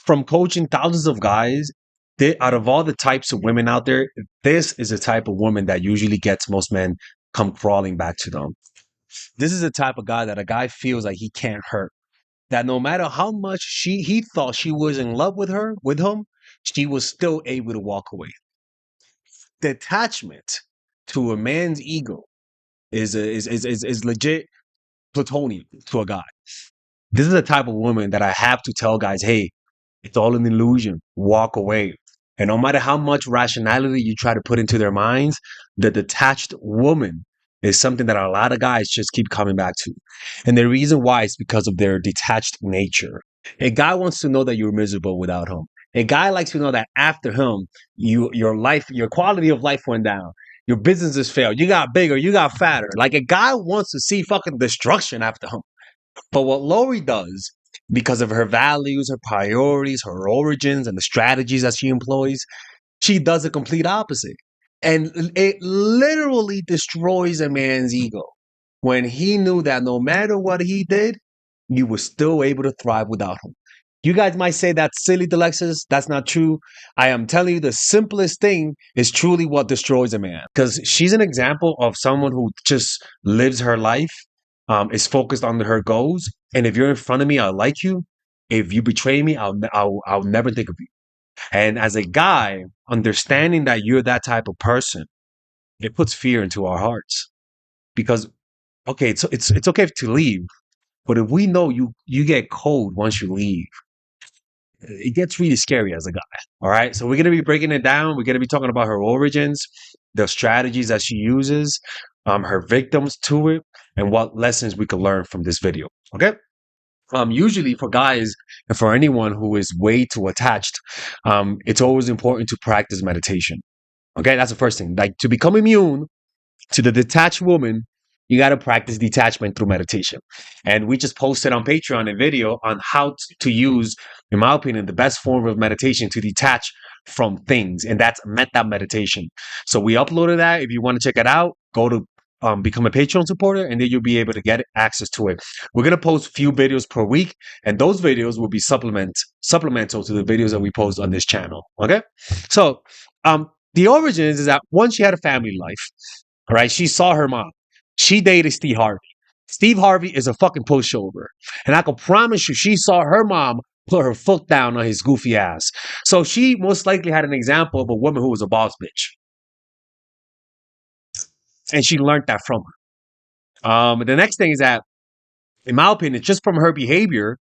from coaching thousands of guys, out of all the types of women out there, this is the type of woman that usually gets most men come crawling back to them. This is the type of guy that a guy feels like he can't hurt. That no matter how much he thought she was in love with him, she was still able to walk away. Detachment to a man's ego is legit plutonium to a guy. This is the type of woman that I have to tell guys, hey, it's all an illusion. Walk away. And no matter how much rationality you try to put into their minds, the detached woman is something that a lot of guys just keep coming back to. And the reason why is because of their detached nature. A guy wants to know that you're miserable without him. A guy likes to know that after him, your quality of life went down. Your businesses failed. You got bigger. You got fatter. Like a guy wants to see fucking destruction after him. But what Lori does, because of her values, her priorities, her origins, and the strategies that she employs, she does the complete opposite. And it literally destroys a man's ego when he knew that no matter what he did, you were still able to thrive without him. You guys might say that's silly, Delexis. That's not true. I am telling you the simplest thing is truly what destroys a man. Because she's an example of someone who just lives her life, is focused on her goals. And if you're in front of me, I'll like you. If you betray me, I'll never think of you. And as a guy, understanding that you're that type of person, it puts fear into our hearts. Because okay, it's okay to leave, but if we know you get cold once you leave, it gets really scary as a guy. All right. So we're going to be breaking it down. We're going to be talking about her origins, the strategies that she uses, her victims to it, and what lessons we can learn from this video. Okay. Usually for guys and for anyone who is way too attached, it's always important to practice meditation. Okay. That's the first thing. Like to become immune to the detached woman, you got to practice detachment through meditation. And we just posted on Patreon a video on how to use, in my opinion, the best form of meditation to detach from things. And that's metta meditation. So we uploaded that. If you want to check it out, go to become a Patreon supporter, and then you'll be able to get access to it. We're going to post a few videos per week, and those videos will be supplemental to the videos that we post on this channel. Okay. So the origins is that once she had a family life, right? She saw her mom. She dated Steve Harvey. Steve Harvey is a fucking pushover. And I can promise you, she saw her mom put her foot down on his goofy ass. So she most likely had an example of a woman who was a boss bitch. And she learned that from her. The next thing is that, in my opinion, just from her behavior,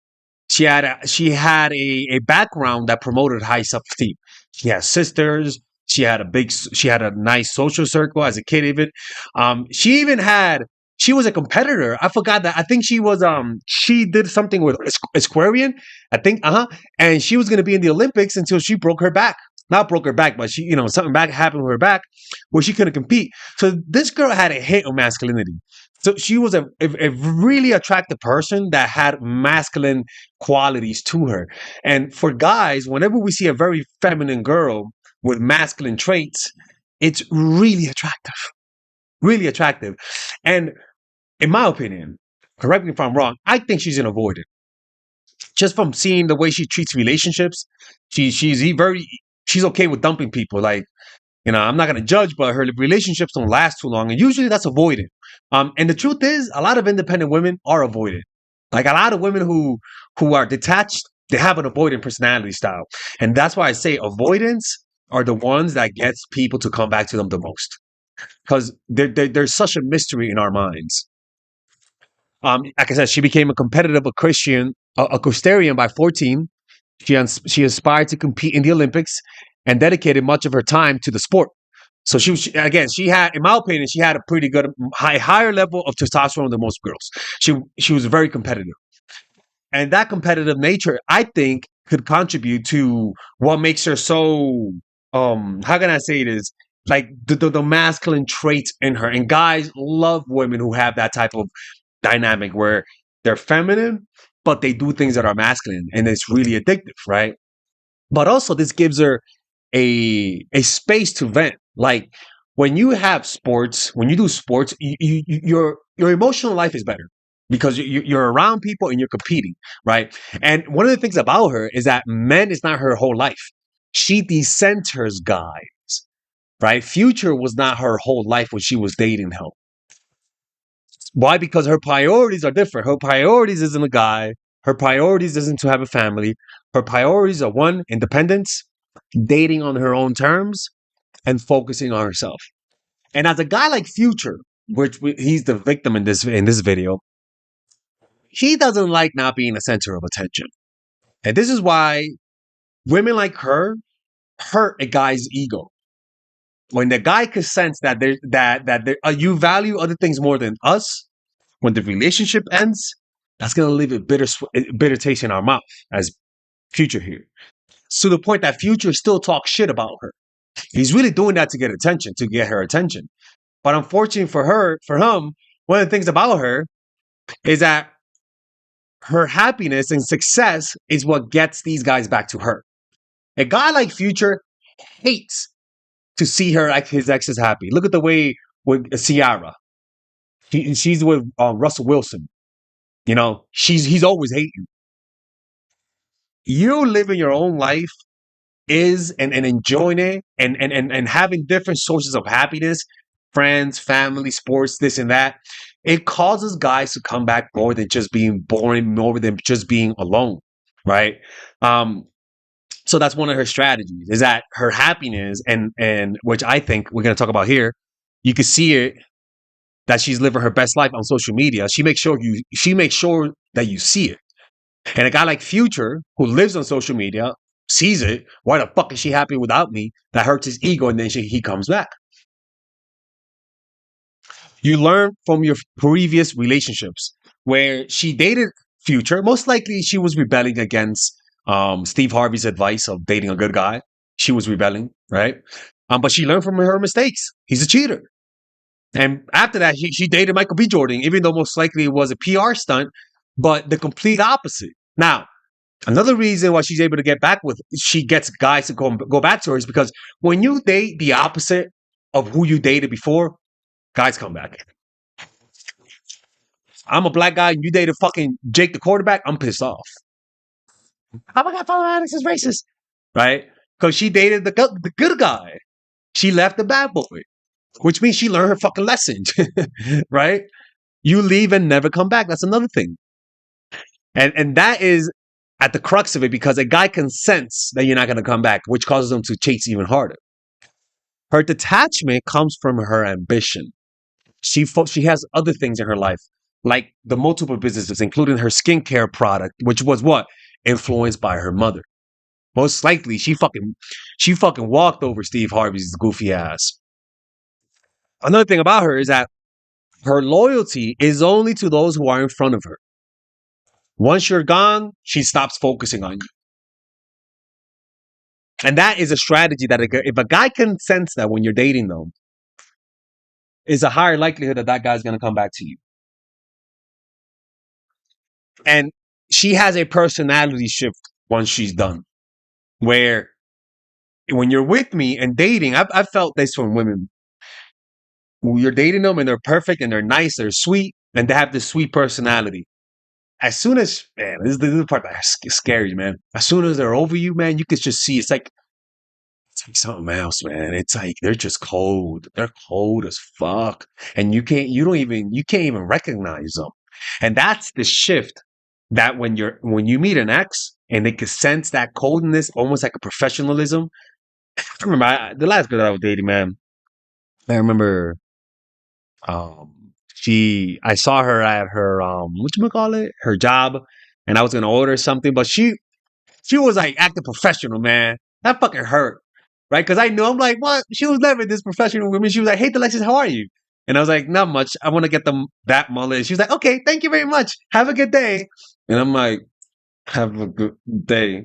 she had a background that promoted high self-esteem. She has sisters. She had a nice social circle as a kid. Even, she was a competitor. I forgot that. I think she did something with Aquarian. I think, and she was going to be in the Olympics until she broke her back. Not broke her back, but something back happened with her back where she couldn't compete. So this girl had a hit on masculinity. So she was a really attractive person that had masculine qualities to her. And for guys, whenever we see a very feminine girl with masculine traits, it's really attractive. Really attractive. And in my opinion, correct me if I'm wrong, I think she's an avoidant. Just from seeing the way she treats relationships, she's okay with dumping people. Like, I'm not gonna judge, but her relationships don't last too long, and usually that's avoidant. And the truth is, a lot of independent women are avoidant. Like a lot of women who are detached, they have an avoidant personality style, and that's why I say avoidance are the ones that gets people to come back to them the most, because there's such a mystery in our minds. Like I said, she became a competitive equestrian by 14. She aspired to compete in the Olympics and dedicated much of her time to the sport. So she had, in my opinion, she had a pretty good higher level of testosterone than most girls. She was very competitive, and that competitive nature, I think, could contribute to what makes her so how can I say it is like the masculine traits in her. And guys love women who have that type of dynamic where they're feminine, but they do things that are masculine, and it's really addictive, right? But also, this gives her a space to vent. Like when you do sports, your emotional life is better. because you're around people and you're competing, right? And one of the things about her is that men is not her whole life. She decenters guys, right? Future was not her whole life when she was dating him. Why? Because her priorities are different. Her priorities isn't a guy. Her priorities isn't to have a family. Her priorities are one, independence, dating on her own terms, and focusing on herself. And as a guy like Future, which he's the victim in this video, he doesn't like not being the center of attention. And this is why women like her hurt a guy's ego. When the guy can sense that you value other things more than us, when the relationship ends, that's gonna leave a bitter taste in our mouth as Future here. To the point that Future still talks shit about her. He's really doing that to get attention, to get her attention. But unfortunately for him, one of the things about her is that her happiness and success is what gets these guys back to her. A guy like Future hates to see her like his ex is happy. Look at the way with Ciara. She's with Russell Wilson. You know, he's always hating. You living your own life is and enjoying it and having different sources of happiness, friends, family, sports, this and that. It causes guys to come back more than just being boring, more than just being alone, right? Um, so that's one of her strategies is that her happiness and which I think we're going to talk about here. You can see it that she's living her best life on social media. She makes sure that you see it. And a guy like Future, who lives on social media, sees it. Why the fuck is she happy without me? That hurts his ego, and then he comes back. You learn from your previous relationships where she dated Future. Most likely, she was rebelling against Steve Harvey's advice of dating a good guy. She was rebelling, right? But she learned from her mistakes. He's a cheater. And after that, she dated Michael B. Jordan, even though most likely it was a PR stunt, but the complete opposite. Now, another reason why she's able to get back with, she gets guys to go back to her is because when you date the opposite of who you dated before, guys come back. I'm a black guy and you dated fucking Jake the quarterback, I'm pissed off. Oh my God, Father Alex is racist. Right? Because she dated the good guy. She left the bad boy, which means she learned her fucking lesson. Right? You leave and never come back. That's another thing. And that is at the crux of it because a guy can sense that you're not going to come back, which causes them to chase even harder. Her detachment comes from her ambition. She has other things in her life, like the multiple businesses, including her skincare product, which was what? Influenced by her mother. Most likely, she fucking walked over Steve Harvey's goofy ass. Another thing about her is that her loyalty is only to those who are in front of her. Once you're gone, she stops focusing on you. And that is a strategy that if a guy can sense that when you're dating them, is a higher likelihood that that guy's going to come back to you. And she has a personality shift once she's done. Where when you're with me and dating, I've felt this from women. When you're dating them and they're perfect and they're nice, they're sweet, and they have this sweet personality. As soon as, man, this is the part that's scary, man. As soon as they're over you, man, you can just see it's like something else, man. It's like they're just cold. They're cold as fuck. And you can't even recognize them. And that's the shift that when you meet an ex and they can sense that coldness, almost like a professionalism. I remember the last girl that I was dating, man. I remember I saw her at her whatchamacallit, her job, and I was gonna order something, but she was like acting professional, man. That fucking hurt. Right? Because I knew I'm like, what? She was never this professional with me. She was like, hey Alexis, how are you? And I was like, not much. I want to get that mullet. She was like, okay, thank you very much. Have a good day. And I'm like, have a good day.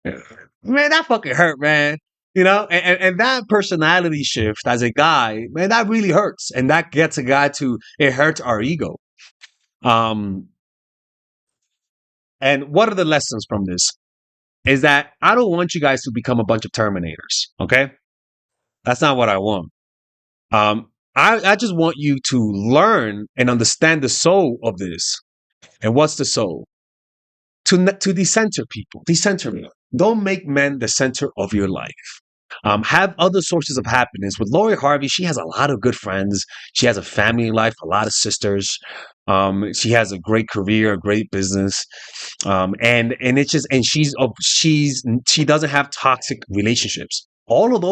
Man, that fucking hurt, man. You know, and that personality shift as a guy, man, that really hurts. And that gets a guy it hurts our ego. And what are the lessons from this? Is that I don't want you guys to become a bunch of Terminators. Okay? That's not what I want. I just want you to learn and understand the soul of this. And what's the soul? To decenter people, decenter men. Don't make men the center of your life. Have other sources of happiness. With Lori Harvey, she has a lot of good friends. She has a family life, a lot of sisters. She has a great career, a great business, and it's just and she doesn't have toxic relationships. All of those